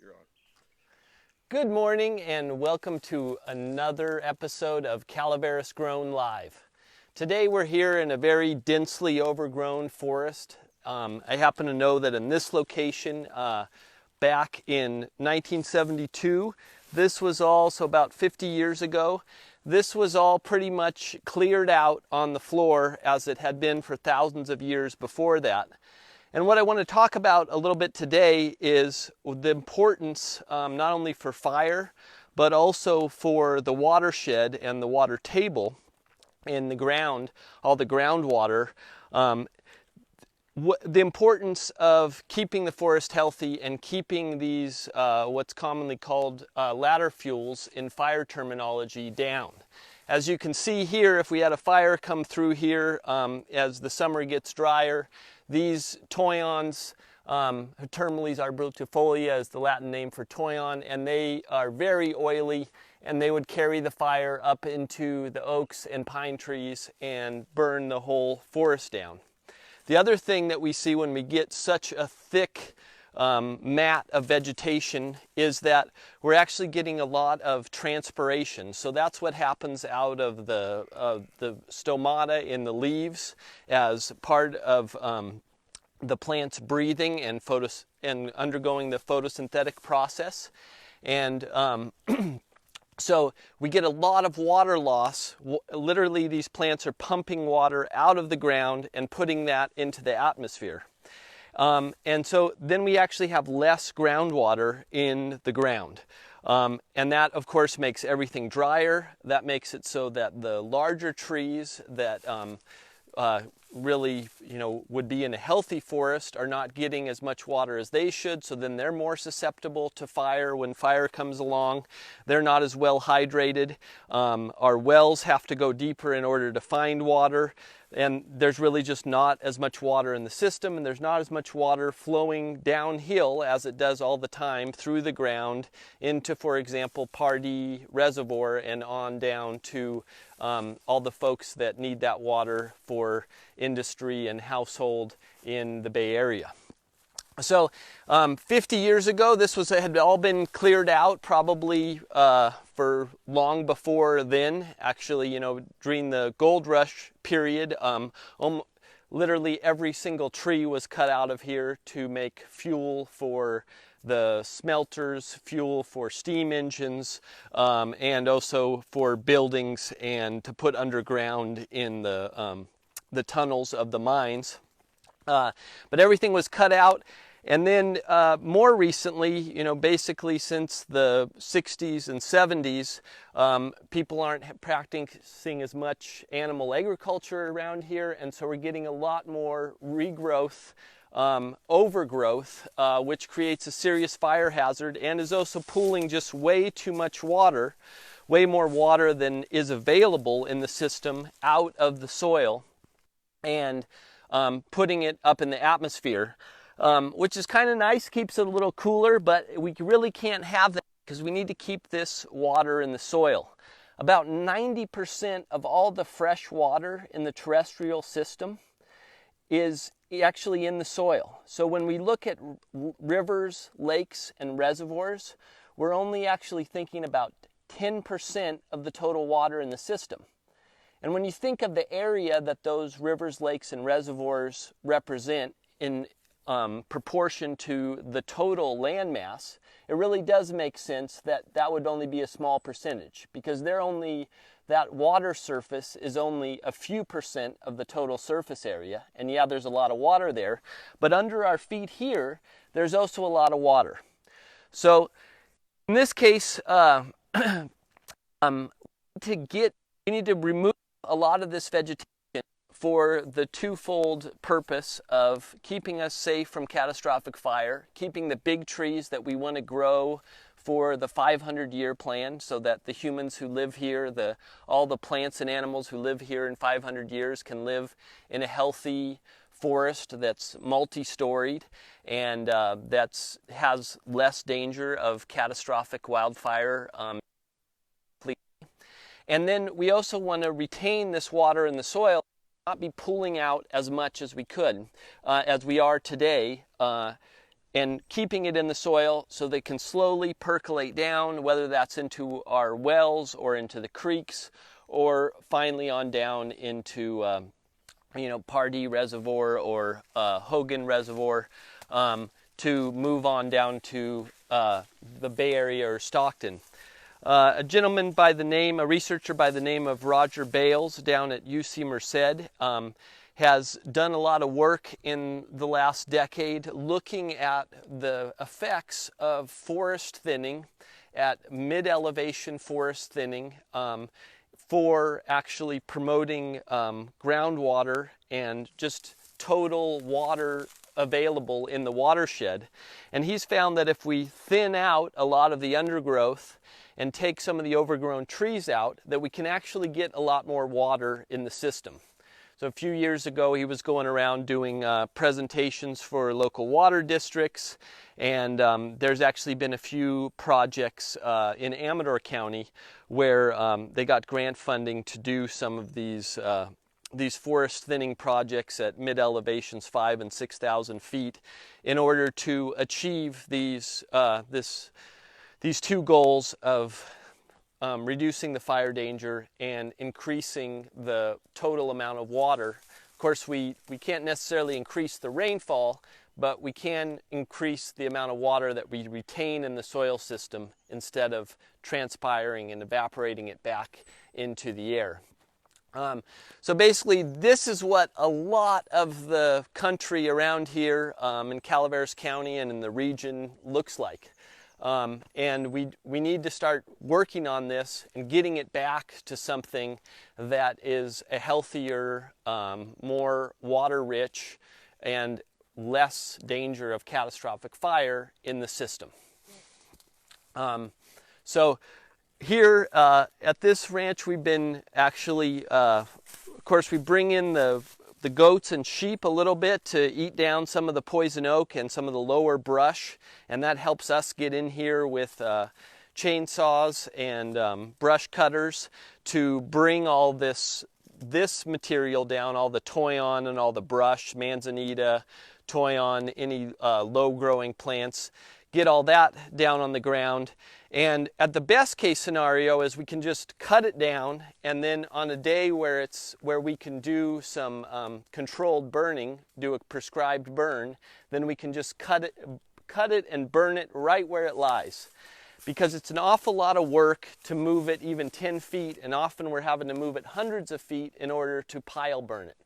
You're on. Good morning and welcome to another episode of Calaveras Grown Live. Today we're here in a very densely overgrown forest. I happen to know that in this location back in 1972, this was all, so about 50 years ago, this was all pretty much cleared out on the floor as it had been for thousands of years before that. And what I want to talk about a little bit today is the importance, not only for fire, but also for the watershed and the water table in the ground, all the groundwater. The importance of keeping the forest healthy and keeping these, what's commonly called ladder fuels in fire terminology, down. As you can see here, if we had a fire come through here as the summer gets drier, these toyons, Termales arbustifolia is the Latin name for toyon, and they are very oily, and they would carry the fire up into the oaks and pine trees and burn the whole forest down. The other thing that we see when we get such a thick mat of vegetation is that we're actually getting a lot of transpiration. So that's what happens out of the stomata in the leaves as part of the plant's breathing and undergoing the photosynthetic process. And so we get a lot of water loss. Literally, these plants are pumping water out of the ground and putting that into the atmosphere. And so then we actually have less groundwater in the ground. And that, of course, makes everything drier. That makes it so that the larger trees that really, would be in a healthy forest are not getting as much water as they should, so then they're more susceptible to fire when fire comes along. They're not as well hydrated. Our wells have to go deeper in order to find water, and there's really just not as much water in the system, and there's not as much water flowing downhill as it does all the time through the ground into, for example, Pardee Reservoir and on down to all the folks that need that water for industry and household in the Bay Area. So 50 years ago, this had all been cleared out, probably for long before then. Actually, during the gold rush period, literally every single tree was cut out of here to make fuel for the smelters, fuel for steam engines, and also for buildings and to put underground in the tunnels of the mines. But everything was cut out. And then more recently, basically since the 60s and 70s, people aren't practicing as much animal agriculture around here, and so we're getting a lot more regrowth, overgrowth, which creates a serious fire hazard and is also pooling just way too much water, way more water than is available in the system out of the soil, and putting it up in the atmosphere. Which is kind of nice, keeps it a little cooler, but we really can't have that because we need to keep this water in the soil. About 90% of all the fresh water in the terrestrial system is actually in the soil. So when we look at rivers, lakes, and reservoirs, we're only actually thinking about 10% of the total water in the system. And when you think of the area that those rivers, lakes, and reservoirs represent in proportion to the total landmass, it really does make sense that that would only be a small percentage, because that water surface is only a few percent of the total surface area. And yeah, there's a lot of water there, but under our feet here, there's also a lot of water. So in this case, we need to remove a lot of this vegetation for the twofold purpose of keeping us safe from catastrophic fire, keeping the big trees that we want to grow for the 500-year plan so that the humans who live here, all the plants and animals who live here in 500 years can live in a healthy forest that's multi-storied and that has less danger of catastrophic wildfire. And then we also want to retain this water in the soil, not be pulling out as much as we could, as we are today, and keeping it in the soil so they can slowly percolate down, whether that's into our wells or into the creeks, or finally on down into Pardee Reservoir or Hogan Reservoir, to move on down to the Bay Area or Stockton. A gentleman by the name, a researcher by the name of Roger Bales down at UC Merced, has done a lot of work in the last decade looking at the effects of forest thinning, at mid-elevation forest thinning, for actually promoting groundwater and just total water available in the watershed. And he's found that if we thin out a lot of the undergrowth and take some of the overgrown trees out, that we can actually get a lot more water in the system. So a few years ago, he was going around doing presentations for local water districts, and there's actually been a few projects in Amador County where they got grant funding to do some of these forest thinning projects at mid-elevations 5,000 and 6,000 feet in order to achieve these two goals of reducing the fire danger and increasing the total amount of water. Of course, we can't necessarily increase the rainfall, but we can increase the amount of water that we retain in the soil system instead of transpiring and evaporating it back into the air. So basically, this is what a lot of the country around here in Calaveras County and in the region looks like. And we need to start working on this and getting it back to something that is a healthier, more water-rich, and less danger of catastrophic fire in the system. So here at this ranch, we've been actually, of course, we bring in the goats and sheep a little bit to eat down some of the poison oak and some of the lower brush, and that helps us get in here with chainsaws and brush cutters to bring all this material down, all the toyon and all the brush, manzanita, toyon, any low-growing plants, get all that down on the ground. And at the best case scenario is we can just cut it down, and then on a day where we can do some controlled burning, do a prescribed burn, then we can just cut it and burn it right where it lies. Because it's an awful lot of work to move it even 10 feet, and often we're having to move it hundreds of feet in order to pile burn it.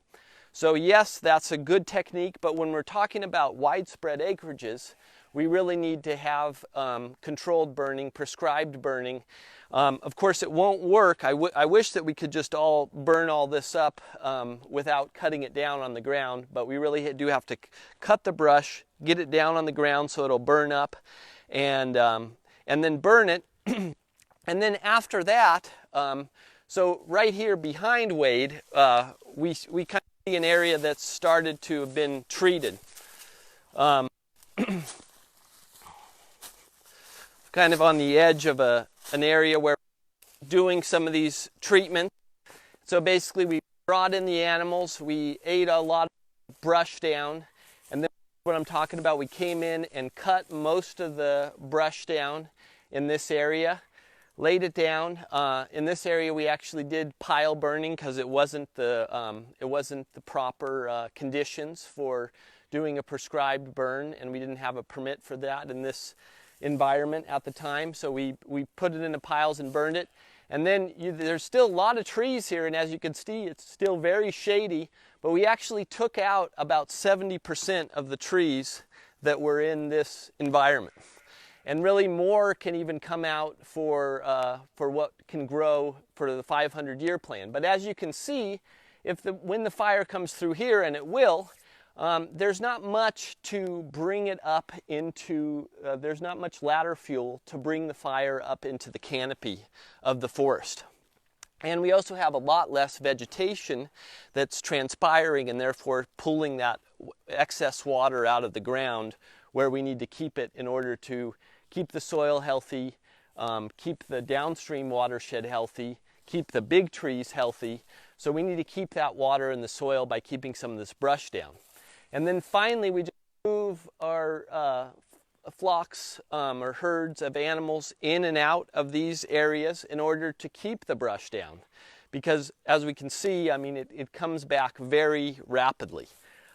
So yes, that's a good technique, but when we're talking about widespread acreages, we really need to have controlled burning, prescribed burning. Of course, it won't work. I wish that we could just all burn all this up without cutting it down on the ground, but we really do have to cut the brush, get it down on the ground so it'll burn up, and then burn it. And then after that, so right here behind Wade, we kind of see an area that's started to have been treated. Kind of on the edge of an area where we're doing some of these treatments. So basically we brought in the animals, we ate a lot of brush down, and then what I'm talking about, we came in and cut most of the brush down in this area, laid it down. In this area we actually did pile burning because it wasn't the proper conditions for doing a prescribed burn, and we didn't have a permit for that in this environment at the time, so we put it into piles and burned it. And then there's still a lot of trees here, and as you can see, it's still very shady, but we actually took out about 70% of the trees that were in this environment. And really more can even come out for what can grow for the 500-year plan. But as you can see, when the fire comes through here, and it will, there's not much to bring it up into, there's not much ladder fuel to bring the fire up into the canopy of the forest. And we also have a lot less vegetation that's transpiring and therefore pulling that excess water out of the ground where we need to keep it in order to keep the soil healthy, keep the downstream watershed healthy, keep the big trees healthy. So we need to keep that water in the soil by keeping some of this brush down. And then finally, we just move our flocks or herds of animals in and out of these areas in order to keep the brush down. Because as we can see, I mean, it comes back very rapidly.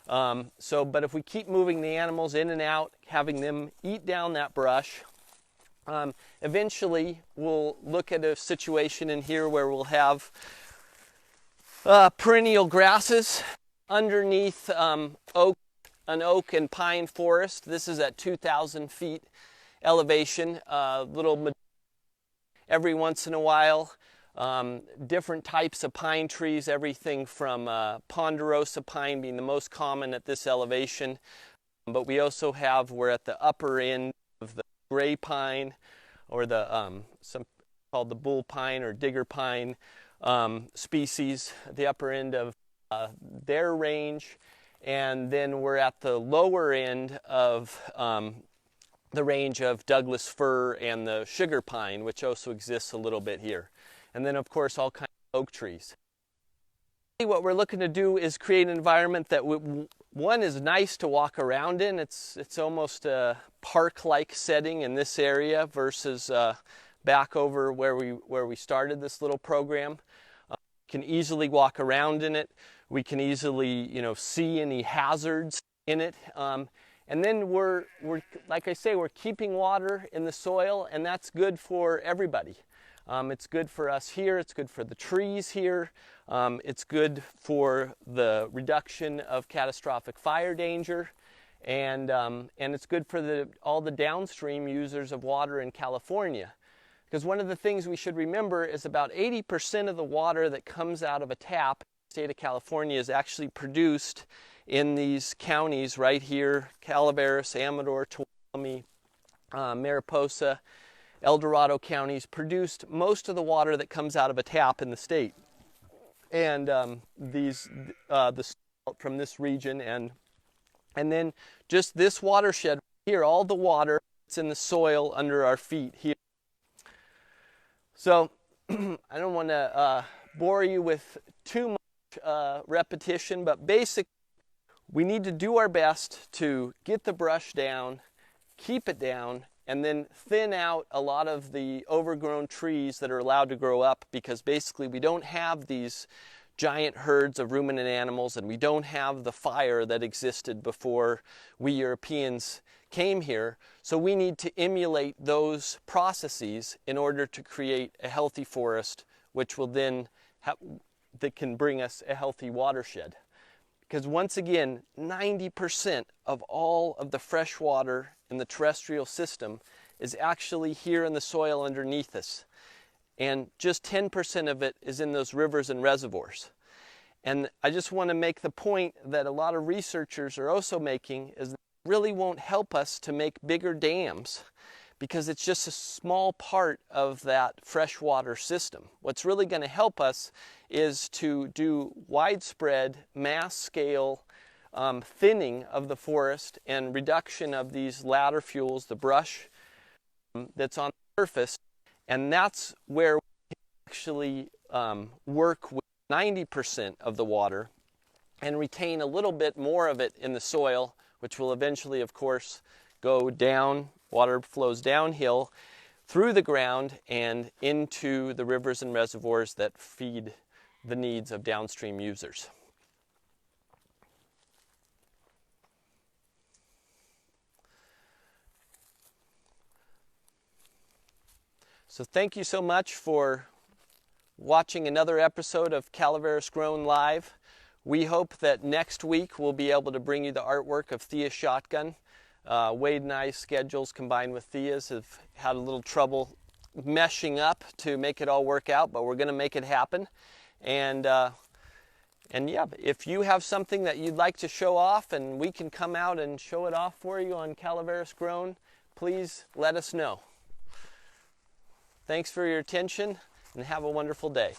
But if we keep moving the animals in and out, having them eat down that brush, eventually we'll look at a situation in here where we'll have perennial grasses underneath an oak and pine forest. This is at 2,000 feet elevation. Every once in a while, different types of pine trees, everything from ponderosa pine being the most common at this elevation. But we also have, we're at the upper end of the gray pine, or the some called the bull pine or digger pine species, the upper end of their range. And then we're at the lower end of the range of Douglas fir and the sugar pine, which also exists a little bit here. And then, of course, all kinds of oak trees. What we're looking to do is create an environment that, one, is nice to walk around in. It's almost a park-like setting in this area versus back over where we started this little program. Can easily walk around in it. We can easily, see any hazards in it. And then we're like I say, we're keeping water in the soil, and that's good for everybody. It's good for us here. It's good for the trees here. It's good for the reduction of catastrophic fire danger, and it's good for all the downstream users of water in California. Because one of the things we should remember is about 80% of the water that comes out of a tap in the state of California is actually produced in these counties right here: Calaveras, Amador, Tuolumne, Mariposa, El Dorado counties produced most of the water that comes out of a tap in the state. And the salt from this region, and then just this watershed here, all the water that's in the soil under our feet here. So I don't want to bore you with too much repetition, but basically we need to do our best to get the brush down, keep it down, and then thin out a lot of the overgrown trees that are allowed to grow up, because basically we don't have these giant herds of ruminant animals, and we don't have the fire that existed before we Europeans came here. So we need to emulate those processes in order to create a healthy forest, which will then that can bring us a healthy watershed. Because once again, 90% of all of the fresh water in the terrestrial system is actually here in the soil underneath us. And just 10% of it is in those rivers and reservoirs. And I just want to make the point that a lot of researchers are also making, is that it really won't help us to make bigger dams, because it's just a small part of that freshwater system. What's really going to help us is to do widespread, mass-scale thinning of the forest and reduction of these ladder fuels, the brush that's on the surface. And that's where we can actually work with 90% of the water and retain a little bit more of it in the soil, which will eventually, of course, go down. Water flows downhill through the ground and into the rivers and reservoirs that feed the needs of downstream users. So thank you so much for watching another episode of Calaveras Grown Live. We hope that next week we'll be able to bring you the artwork of Thea's shotgun. Wade and I's schedules combined with Thea's have had a little trouble meshing up to make it all work out, but we're going to make it happen. And yeah, if you have something that you'd like to show off and we can come out and show it off for you on Calaveras Grown, please let us know. Thanks for your attention, and have a wonderful day.